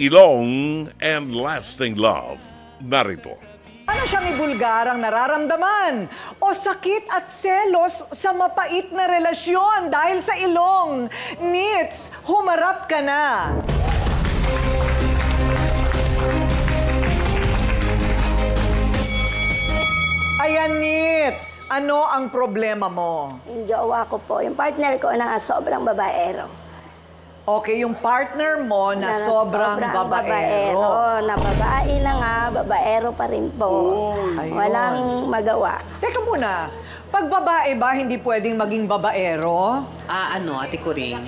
ilong, and lasting love. Narito. Ano siyang ibulgarang nararamdaman o sakit at selos sa mapait na relasyon dahil sa ilong? Nits, humarap ka na! Ayan, Nits, ano ang problema mo? Yung jowa ko po, yung partner ko na sobrang babaero. Okay, yung partner mo na sobrang babaero. Na babae na nga, babaero pa rin po. Ayun. Walang magawa. Teka muna, pag babae ba, hindi pwedeng maging babaero? Ate Coring,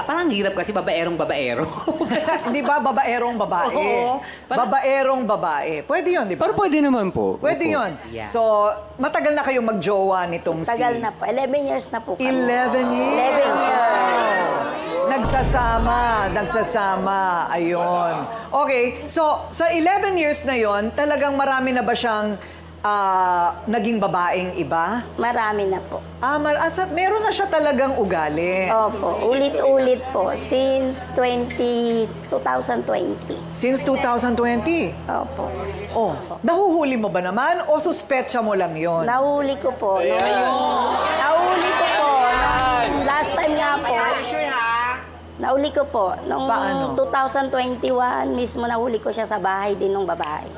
parang hirap kasi babaerong babaero. Di ba babaerong babae? Oo. Babaerong babae. Pwede yun, di ba? Pero pwede naman po. Pwede Opo. yun. Yeah. So, matagal na kayong magjowa nitong Tagal na po. 11 years na po kami. 11 years? 11 years. Nagsasama. Ayun. Okay, so sa 11 years na yon, talagang marami na ba siyang naging babaeng iba? Marami na po. Meron na siya talagang ugali. Opo, ulit-ulit po. Since 2020. Since 2020? Opo. Oh, nahuhuli mo ba naman o suspetsa mo lang yon? Nahuli ko po. Nahuli ko po. Last time nga po. Nahuli ko po. Noong Paano? 2021, mismo nahuli ko siya sa bahay din ng babae.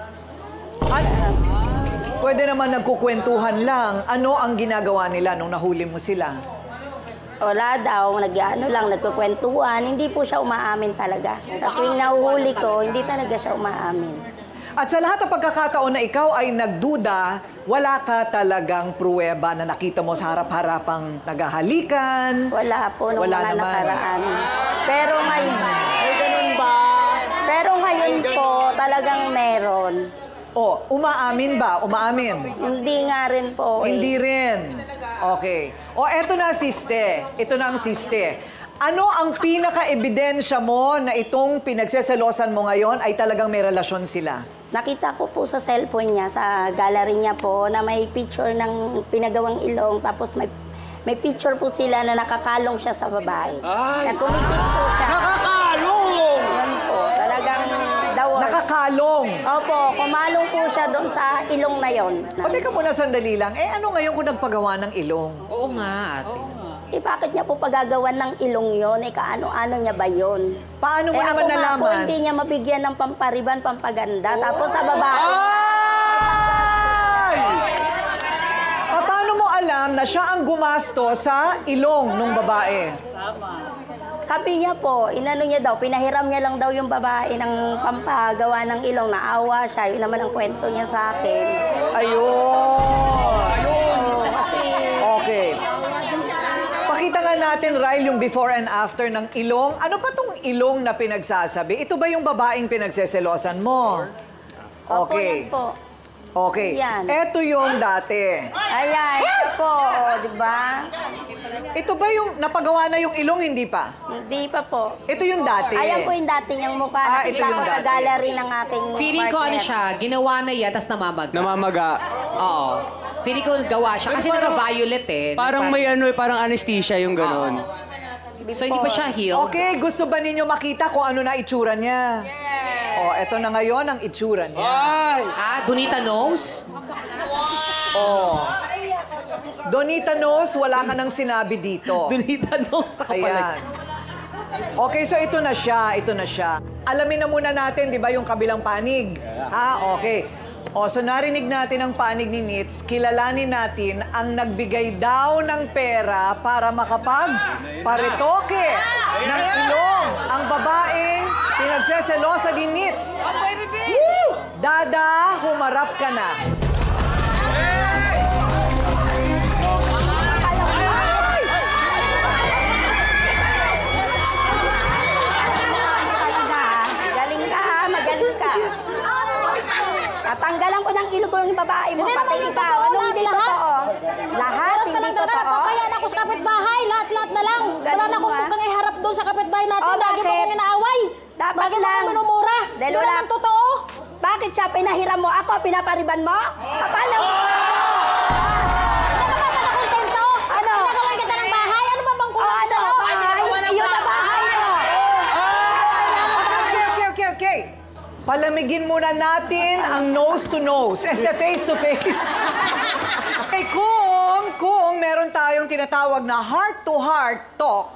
Pwede naman nagkukwentuhan lang. Ano ang ginagawa nila nung nahuli mo sila? Wala daw, nagkukwentuhan. Hindi po siya umaamin talaga. Sa tuwing nahuhuli ko, hindi talaga siya umaamin. At sa lahat ng pagkakataon na ikaw ay nagduda, wala ka talagang pruweba na nakita mo sa harap-harapang naghahalikan? Wala po nung Wala mga naman. nakaraan. Pero ngayon, Ay, ganun ba? pero ngayon po, talagang meron. O, umaamin ba? Umaamin? Hindi nga rin po. Hindi rin. Okay. O, eto na, siste. Ito na ang siste. Ano ang pinaka-ebidensya mo na itong pinagseselosan mo ngayon ay talagang may relasyon sila? Nakita ko po sa cellphone niya, sa gallery niya po, na may picture ng pinagawang ilong, tapos may picture po sila na nakakalong siya sa babae. Na kumikis po siya. Nakakalong! Yan po, talagang daw. Nakakalong. Opo, kumalong po siya doon sa ilong na yon. O, teka muna sandali lang. Ano ngayon kung nagpagawa ng ilong? Oo nga, ate. Bakit niya po pagagawan ng ilong yon? Kaano-ano niya ba yon? Paano mo naman ako nga po, nalaman? hindi niya mabigyan ng pampariban, pampaganda. Tapos sa babae, Paano mo alam na siya ang gumasto sa ilong ng babae? sabi niya po, inano niya daw, pinahiram niya lang daw yung babae ng pampagawa ng ilong. Naawa siya, yun naman ang kwento niya sa akin. Ayun! Kasi, Okay. Pakita nga natin, Ryle, yung before and after ng ilong. Ano pa tong ilong na pinagsasabi? Ito ba yung babaeng pinagseselosan mo? Okay. Opo, yan po. Okay. Yan. Ito yung dati. Ayan, ito po, di ba? Ito ba yung napagawa na yung ilong, hindi pa? Hindi pa po. Ito yung dati. Ayan po yung dati niyang mukha. Ito Nakita yung ko sa dati. gallery ng aking Feeling ko partner. ano siya, ginawa na yan, tapos namamaga. Namamaga. Oo. Feeling ko gawa siya. Kasi naka-violet eh. Parang may parang anesthesia yung ganon. So hindi pa siya healed? Okay, gusto ba ninyo makita kung ano na itsura niya? Oh, eto na ngayon ang itsura niya. Ay! Donita nose? Oh. Donita Nose, wala ka nang sinabi dito. Donita nose sa Ayan. Okay, so ito na siya, Alamin na muna natin, di ba, yung kabilang panig. Okay. O, so narinig natin ang panig ni Nits, kilalanin natin ang nagbigay daw ng pera para makapag-paritoke ng ilong ang babaeng pinagseselosa ni Nits. Woo! Dada, humarap ka na. Magaling ka. Tatanggalan ko ng ilong ng babae mo. Hindi naman Patayin yung ka. totoo, Anong lahat, hindi lahat. totoo? Lahat, Oras ka hindi lang talaga totoo. nagpapayan ako sa kapitbahay. Lahat-lahat na lang. Wala Ganun na akong ba? kang iharap doon sa kapitbahay natin. Oh, Lagi mo bakit? kong inaaway. Dapat Lagi mo lang. kong minumura. Dahil Hindi wala- naman totoo. Bakit siya pinahiram mo? Ako, pinapariban mo? Kapala mo! Hindi ka ba nakontento? Ano? Pinagawan kita ng bahay. Ano ba bang kulang Ano? sa'yo? Bahay? Iyon na bahay mo! Okay, palamigin muna natin ang nose to nose. Face to face. Okay, kung meron tayong tinatawag na heart to heart talk,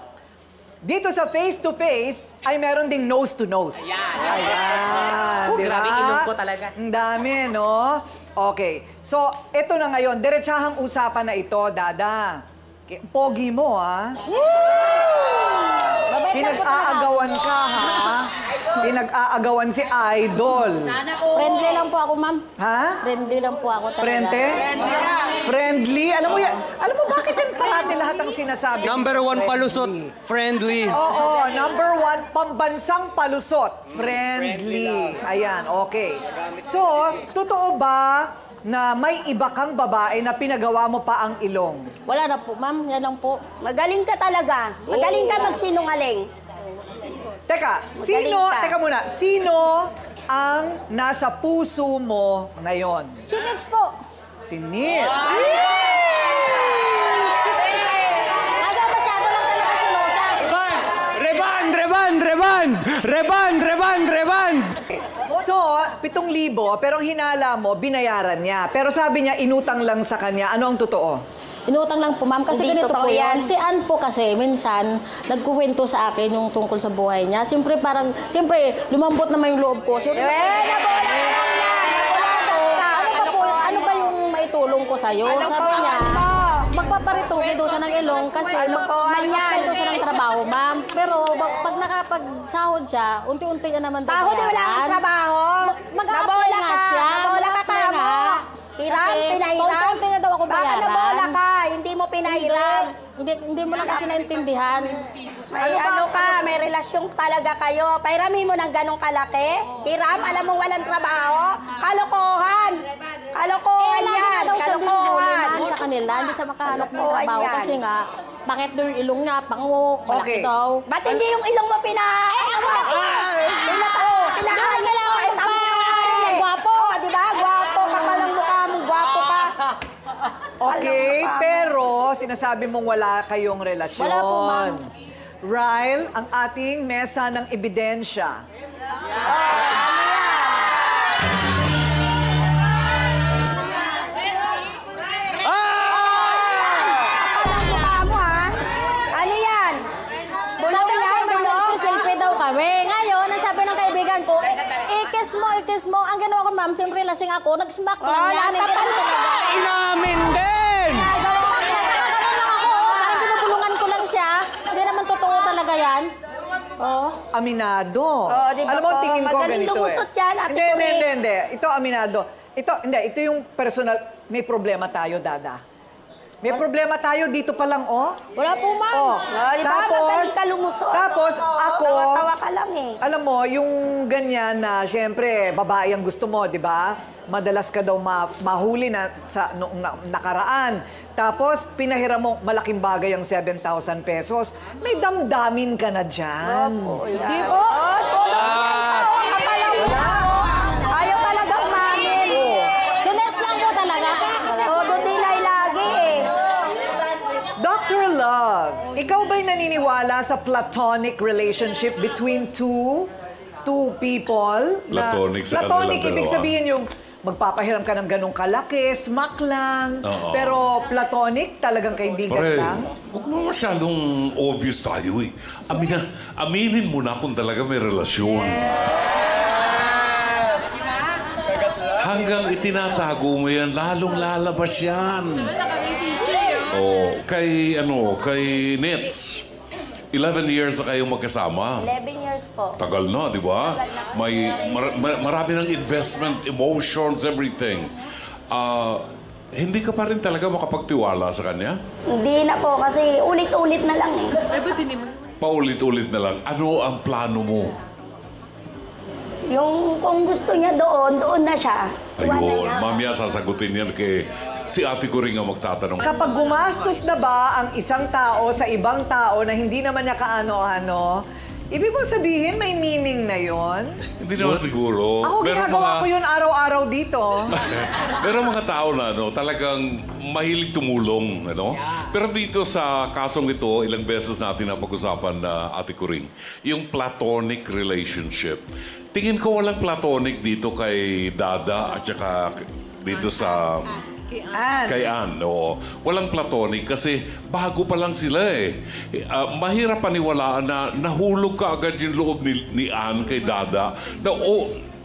dito sa face to face ay meron ding nose to nose. Ayan. Di ba? Grabe ilong ko talaga. Ang dami, no? Okay. So, ito na ngayon. Diretsahang usapan na ito, Dada. Pogi mo, ha? Mabait lang po talaga. Pinag-aagawan ka, ha? Pinag-aagawan si Idol. Friendly lang po ako, ma'am. Ha? Friendly lang po ako talaga. Friendly? Alam mo yan? Alam mo bakit yan parati lahat ang sinasabi? Number 1 palusot, friendly. Oo, number 1, pambansang palusot. Friendly. Ayan, okay. So, totoo ba na may iba kang babae na pinagawa mo pa ang ilong? Wala na po, ma'am. Yan lang po. Magaling ka talaga. Magaling ka magsinungaling. Teka, sino ang nasa puso mo ngayon? Si Nix po. Si Nitz. Kaya masyado lang talaga si Losa. Reband! So, 7,000, pero ang hinala mo, binayaran niya. Pero sabi niya, inutang lang sa kanya. Ano ang totoo? Inutang lang po, ma'am. Kasi Hindi ganito totoo po yan. yan. Si Ann po kasi, minsan, nagkukwento sa akin yung tungkol sa buhay niya. Siyempre, lumambot naman yung loob ko. Siyempre, ano ba yung maitulong ko sa'yo? Sabi niya, magpaparitugi daw siya ng ilong kasi mag-apply daw siya ng trabaho, ma'am. Pero pag nakapag-sahod siya, unti-unti niya naman Sahod, wala kang trabaho. Mag-apply nga siya. Nabola ka Mag-apply pa mo. nga. Hiram, Kasi pinahiram. unti-unti na daw ako Baka bayaran. nabola ka, hindi mo pinahiram. Hindi mo lang kasi naintindihan. May ano ka, may relasyon talaga kayo. Pairamin mo ng ganong kalaki. Hiram, alam mo walang trabaho. Kalokohan. Kalokohan Lagi yan. na daw siya binubuli, Kalokohan. ma'am, sa kanila. Hindi siya makahanap ng Kalokohan trabaho. yan. Kasi nga, bakit daw yung ilong niya, pango, malaki Okay. daw. Ba't hindi yung ilong mo Ako na to! Pinakahan Hindi mo kailangan magpa- gwapo. Di ba? Gwapo ka palang mukha mo. Gwapo ka. Okay, pero sinasabi mong wala kayong relasyon. Wala po, ma'am. Ryle, ang ating mesa ng ebidensya. Palang mukha mo, ha? Ano yan? Sabi Bulong kasi yan, bulong. mag-selfie daw kami. Ngayon, ang sabi ng kaibigan ko, ikis mo. Ang ginawa ko, ma'am, siyempre lasing ako, nag-smack lang yan. Hindi naman talaga. Inamin din! Smack lang, nakaganon lang ako. Parang binubulungan ko lang siya. Hindi naman totoo talaga yan. Oh. Aminado. Di ba Alam mo, po? tingin ko Magaling ganito lumusot yan, Ate Hindi, Kuri. hindi. Ito, aminado. Ito yung personal. May problema tayo, Dada. May problema tayo dito pa lang, oh. Wala po, ma'am. Oh, Di ba? Magaling ka lumusot. Tapos, ako, Tawa-tawa ka lang eh. alam mo, yung ganyan na, syempre, babae ang gusto mo, di ba? Madalas ka daw mahuli na sa noong nakaraan. Tapos, pinahiram mo, malaking bagay ang 7,000 pesos. May damdamin ka na dyan. Di po. Ayaw talaga umamin. Sinets lang po talaga. Todo dilay lagi eh. Dr. Love, ikaw ba'y naniniwala sa platonic relationship between two people? Platonic sa Platonic, kanilang ibig dalawa. sabihin yung magpapahiram ka ng ganong kalaki, smack lang. Oo. Pero platonic, talagang kaibigan Pare, lang. huwag mo masyadong obvious tayo eh. Aminin mo na kung talaga may relasyon. Hanggang itinatago mo yan, lalong lalabas yan. Oh, kay Nitz, 11 years na kayong magkasama. 11 years po. Tagal na, di ba? May marami ng investment, emotions, everything. Hindi ka pa rin talaga makapagtiwala sa kanya? Hindi na po kasi ulit-ulit na lang eh. Paulit-ulit na lang. Ano ang plano mo? Yung kung gusto niya doon na siya. Iwanan Ayun, niya. mamaya sasagutin yan kay si Ate Coring ang magtatanong. Kapag gumastos na ba ang isang tao sa ibang tao na hindi naman niya kaano-ano, ibig mong sabihin may meaning na yon? Hindi naman siguro. Ako ginagawa ko yun araw-araw dito. Pero mga tao na talagang mahilig tumulong, Pero dito sa kasong ito, ilang beses natin na pag-usapan na Ate Coring, yung platonic relationship. tingin ko walang platonic dito kay Dada at saka dito sa... Kay Ann, oo. Walang platonic kasi bago pa lang sila eh. Mahirap paniwalaan na nahulog ka agad yung loob ni Ann kay Dada.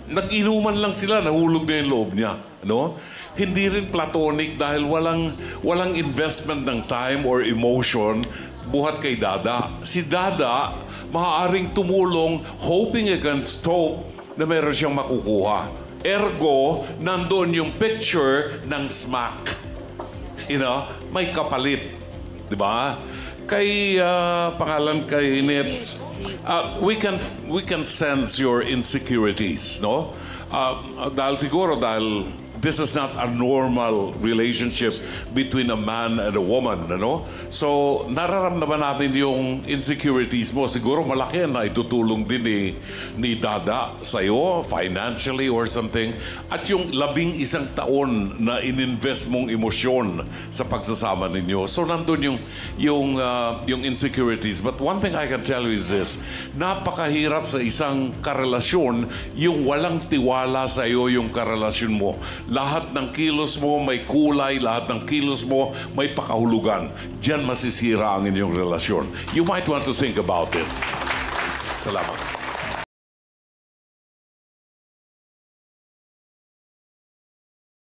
Nag-inuman lang sila, nahulog na yung loob niya. No? Hindi rin platonic dahil walang investment ng time or emotion buhat kay Dada. Si Dada, maaaring tumulong hoping against hope na meron siyang makukuha. Ergo, nandun yung picture ng smack. You know, may kapalit. Di ba? Kay pangalan kay Nits, we can sense your insecurities, no? Dahil this is not a normal relationship between a man and a woman, ano? So, nararamdaman natin yung insecurities mo. Siguro malaki na itutulong din ni Dada sa'yo, financially or something. At yung 11 taon na ininvest mong emosyon sa pagsasama ninyo. So, nandun yung insecurities. But one thing I can tell you is this, napakahirap sa isang karelasyon yung walang tiwala sa'yo yung karelasyon mo. Lahat ng kilos mo may kulay, lahat ng kilos mo may pakahulugan. Diyan masisira ang inyong relasyon. You might want to think about it. Salamat.